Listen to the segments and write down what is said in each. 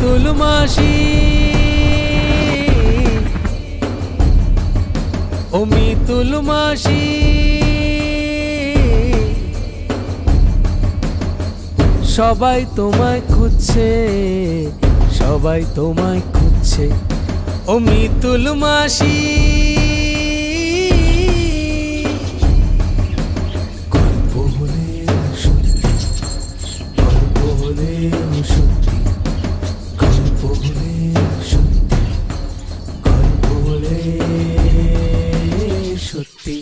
मितुल मासी, ও মিতুল মাসি, সবাই তোমায় খুঁজছে, সবাই তোমায় খুঁজছে, ও মিতুল মাসি। গল্প হলে সত্যি, গল্প হলে সত্যি, গল্প হলে সত্যি, গল্প হলে সত্যি।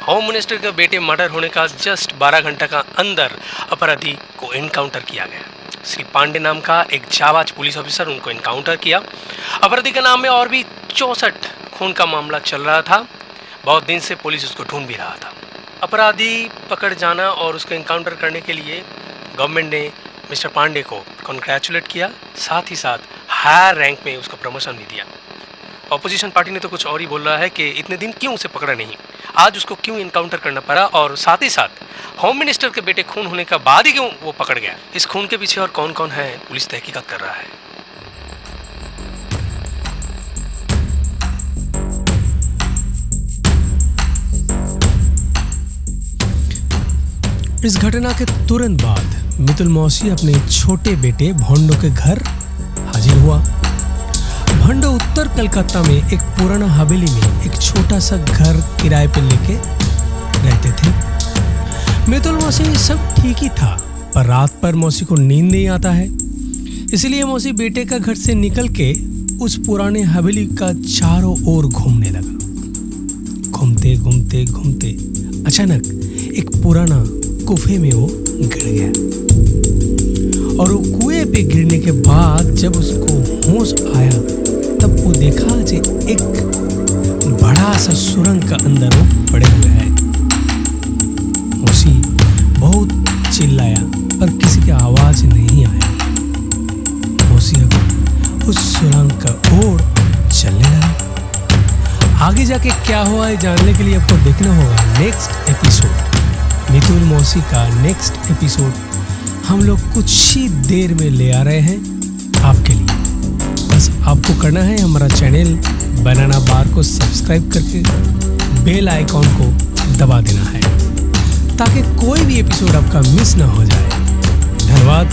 होम मिनिस्टर के बेटे मर्डर होने का जस्ट 12 घंटा का अंदर अपराधी को इनकाउंटर किया गया। श्री पांडे नाम का एक जाबाज पुलिस ऑफिसर उनको इनकाउंटर किया। अपराधी के नाम में और भी 64 खून का मामला चल रहा था। बहुत दिन से पुलिस उसको ढूंढ भी रहा था। अपराधी पकड़ जाना और उसको इनकाउंटर करने के लिए गवर्नमेंट ने मिस्टर पांडे को कॉन्ग्रेचुलेट किया, साथ ही साथ हायर रैंक में उसका प्रमोशन भी दिया। ऑपोजिशन पार्टी ने तो कुछ और ही बोल रहा है कि इतने दिन क्यों उसे पकड़ा नहीं, आज उसको क्यों इनकाउंटर करना पड़ा, और साथ ही साथ होम मिनिस्टर के बेटे खून होने का बाद ही क्यों वो पकड़ गया। इस खून के पीछे और कौन कौन है, पुलिस तहकीकात कर रहा है। इस घटना के तुरंत बाद मितुल मौसी अपने छोटे बेटे भोंडो के घर हाजिर हुआ। भोंडो उत्तर कलकत्ता में एक पुराना हवेली में एक छोटा सा घर किराए पर लेके रहते थे। मितुल मौसी सब ठीक ही था, पर रात पर मौसी को नींद नहीं आता है। इसलिए मौसी बेटे का घर से निकल के उस पुराने हवेली का चारों ओर घूमने लगा। घूमते घूमते घूमते अचानक एक पुराना कुएं में वो गिर गया। और वो कुएं पे गिरने के बाद जब उसको होश आया तब वो देखा कि एक बड़ा सा सुरंग का अंदर वो पड़े हुए है। मौसी बहुत चिल्लाया पर किसी की आवाज नहीं आया। मौसी अब उस सुरंग का ओर चलने लगा। आगे जाके क्या हुआ है जानने के लिए आपको देखना होगा नेक्स्ट एपिसोड। मिथुन मौसी का नेक्स्ट एपिसोड हम लोग कुछ ही देर में ले आ रहे हैं आपके लिए। बस आपको करना है हमारा चैनल बनाना बार को सब्सक्राइब करके बेल आइकॉन को दबा देना है ताकि कोई भी एपिसोड आपका मिस ना हो जाए। धन्यवाद।